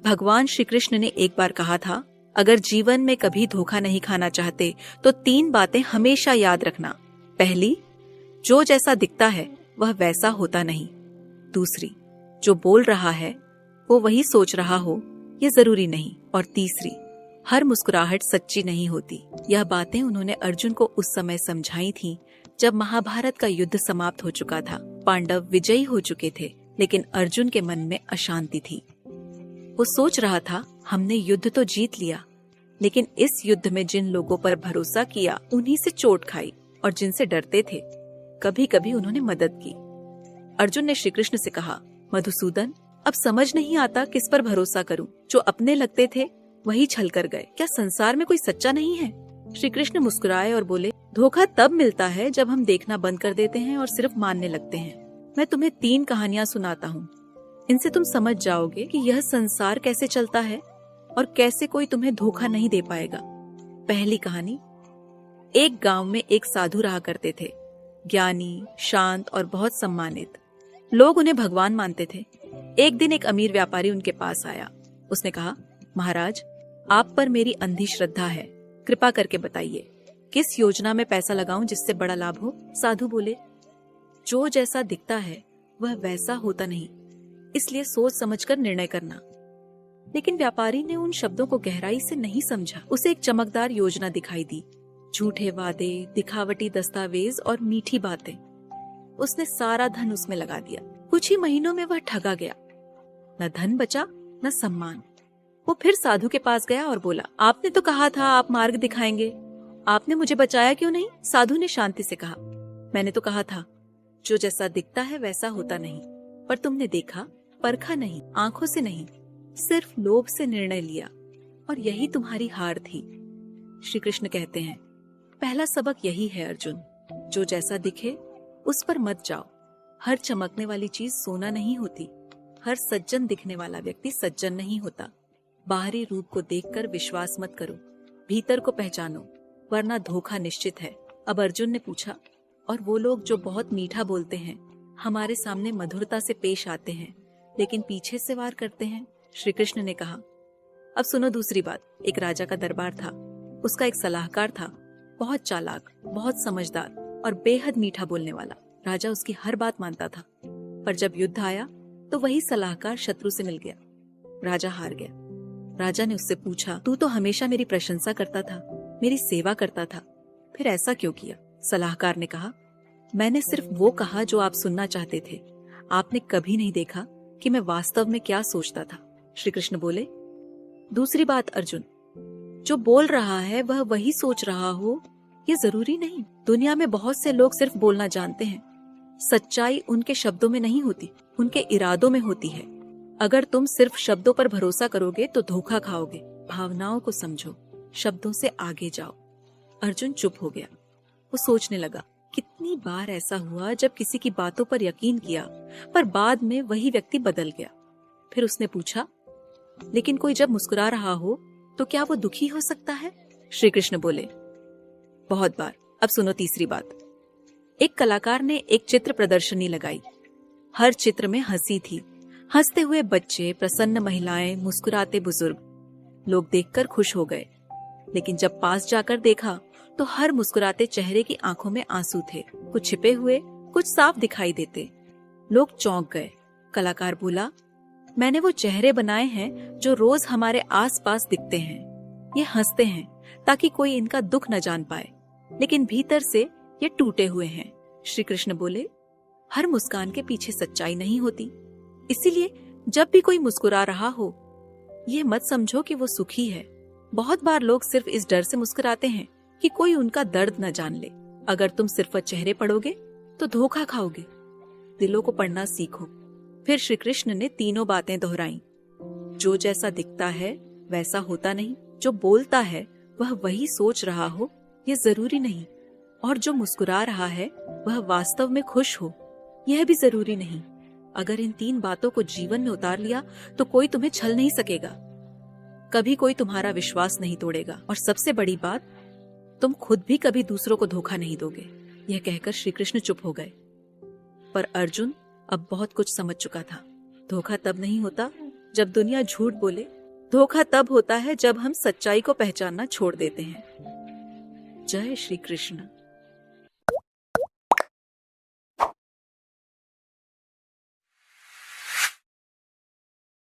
भगवान श्री कृष्ण ने एक बार कहा था, अगर जीवन में कभी धोखा नहीं खाना चाहते तो 3 बातें हमेशा याद रखना। पहली, जो जैसा दिखता है वह वैसा होता नहीं। दूसरी, जो बोल रहा है वो वही सोच रहा हो, ये जरूरी नहीं। और तीसरी, हर मुस्कुराहट सच्ची नहीं होती। यह बातें उन्होंने अर्जुन को उस समय समझाई थीं जब महाभारत का युद्ध समाप्त हो चुका था। पांडव विजयी हो चुके थे, लेकिन अर्जुन के मन में अशांति थी। वो सोच रहा था, हमने युद्ध तो जीत लिया, लेकिन इस युद्ध में जिन लोगों पर भरोसा किया उन्हीं से चोट खाई, और जिनसे डरते थे कभी कभी उन्होंने मदद की। अर्जुन ने श्री कृष्ण से कहा, मधुसूदन, अब समझ नहीं आता किस पर भरोसा करूं। जो अपने लगते थे वही छल कर गए। क्या संसार में कोई सच्चा नहीं है? श्री कृष्ण मुस्कुराए और बोले, धोखा तब मिलता है जब हम देखना बंद कर देते हैं और सिर्फ मानने लगते हैं। मैं तुम्हें 3 कहानियां सुनाता हूँ। इनसे तुम समझ जाओगे कि यह संसार कैसे चलता है और कैसे कोई तुम्हें धोखा नहीं दे पाएगा। पहली कहानी। एक गांव में एक साधु रहा करते थे, ज्ञानी, शांत और बहुत सम्मानित। लोग उन्हें भगवान मानते थे। एक दिन एक अमीर व्यापारी उनके पास आया। उसने कहा, महाराज, आप पर मेरी अंधी श्रद्धा है, कृपा करके बताइए किस योजना में पैसा लगाऊं जिससे बड़ा लाभ हो। साधु बोले, जो जैसा दिखता है वह वैसा होता नहीं, इसलिए सोच समझकर निर्णय करना। लेकिन व्यापारी ने उन शब्दों को गहराई से नहीं समझा। उसे एक चमकदार योजना दिखाई दी, झूठे वादे, दिखावटी दस्तावेज और मीठी बातें। उसने सारा धन उसमें लगा दिया। कुछ ही महीनों में वह ठगा गया। न धन बचा न सम्मान। वो फिर साधु के पास गया और बोला, आपने तो कहा था आप मार्ग दिखाएंगे, आपने मुझे बचाया क्यों नहीं? साधु ने शांति से कहा, मैंने तो कहा था जो जैसा दिखता है वैसा होता नहीं, पर तुमने देखा, परखा नहीं, आंखों से नहीं, सिर्फ लोभ से निर्णय लिया, और यही तुम्हारी हार थी। श्री कृष्ण कहते हैं, पहला सबक यही है अर्जुन, जो जैसा दिखे उस पर मत जाओ। हर चमकने वाली चीज सोना नहीं होती। हर सज्जन दिखने वाला व्यक्ति सज्जन नहीं होता। बाहरी रूप को देखकर विश्वास मत करो, भीतर को पहचानो, वरना धोखा निश्चित है। अब अर्जुन ने पूछा, और वो लोग जो बहुत मीठा बोलते हैं, हमारे सामने मधुरता से पेश आते हैं, लेकिन पीछे से वार करते हैं? श्री कृष्ण ने कहा, अब सुनो दूसरी बात। एक राजा का दरबार था। उसका एक सलाहकार था, बहुत चालाक, बहुत समझदार और बेहद मीठा बोलने वाला। राजा उसकी हर बात मानता था, पर जब युद्ध आया तो वही सलाहकार शत्रु से मिल गया। राजा हार गया। राजा ने उससे पूछा, तू तो हमेशा मेरी प्रशंसा करता था, मेरी सेवा करता था, फिर ऐसा क्यों किया? सलाहकार ने कहा, मैंने सिर्फ वो कहा जो आप सुनना चाहते थे। आपने कभी नहीं देखा कि मैं वास्तव में क्या सोचता था। श्री कृष्ण बोले, दूसरी बात अर्जुन, जो बोल रहा है वह वही सोच रहा हो, ये जरूरी नहीं। दुनिया में बहुत से लोग सिर्फ बोलना जानते हैं। सच्चाई उनके शब्दों में नहीं होती, उनके इरादों में होती है। अगर तुम सिर्फ शब्दों पर भरोसा करोगे तो धोखा खाओगे। भावनाओं को समझो, शब्दों से आगे जाओ। अर्जुन चुप हो गया। वो सोचने लगा, कितनी बार ऐसा हुआ जब किसी की बातों पर यकीन किया, पर बाद में वही व्यक्ति बदल गया। फिर उसने पूछा, लेकिन कोई जब मुस्कुरा रहा हो तो क्या वो दुखी हो सकता है? श्री कृष्ण बोले, बहुत बार। अब सुनो तीसरी बात। एक कलाकार ने एक चित्र प्रदर्शनी लगाई। हर चित्र में हंसी थी, हंसते हुए बच्चे, प्रसन्न महिलाएं, मुस्कुराते बुजुर्ग। लोग देखकर खुश हो गए, लेकिन जब पास जाकर देखा तो हर मुस्कुराते चेहरे की आंखों में आंसू थे, कुछ छिपे हुए, कुछ साफ दिखाई देते। लोग चौंक गए। कलाकार बोला, मैंने वो चेहरे बनाए हैं जो रोज हमारे आसपास दिखते हैं। ये हंसते हैं ताकि कोई इनका दुख न जान पाए, लेकिन भीतर से ये टूटे हुए हैं। श्री कृष्ण बोले, हर मुस्कान के पीछे सच्चाई नहीं होती। इसीलिए जब भी कोई मुस्कुरा रहा हो, ये मत समझो कि वो सुखी है। बहुत बार लोग सिर्फ इस डर से मुस्कुराते हैं कि कोई उनका दर्द न जान ले। अगर तुम सिर्फ चेहरे पढ़ोगे तो धोखा खाओगे। दिलों को पढ़ना सीखो। फिर श्री कृष्ण ने 3 बातें दोहराई। जो जैसा दिखता है वैसा होता नहीं। जो बोलता है वह वही सोच रहा हो, ये जरूरी नहीं। और जो मुस्कुरा रहा है वह वास्तव में खुश हो, यह भी जरूरी नहीं। अगर इन 3 बातों को जीवन में उतार लिया तो कोई तुम्हें छल नहीं सकेगा, कभी कोई तुम्हारा विश्वास नहीं तोड़ेगा, और सबसे बड़ी बात, तुम खुद भी कभी दूसरों को धोखा नहीं दोगे। यह कहकर श्री कृष्ण चुप हो गए। पर अर्जुन अब बहुत कुछ समझ चुका था। धोखा तब नहीं होता जब दुनिया झूठ बोले, धोखा तब होता है जब हम सच्चाई को पहचानना छोड़ देते हैं। जय श्री कृष्ण।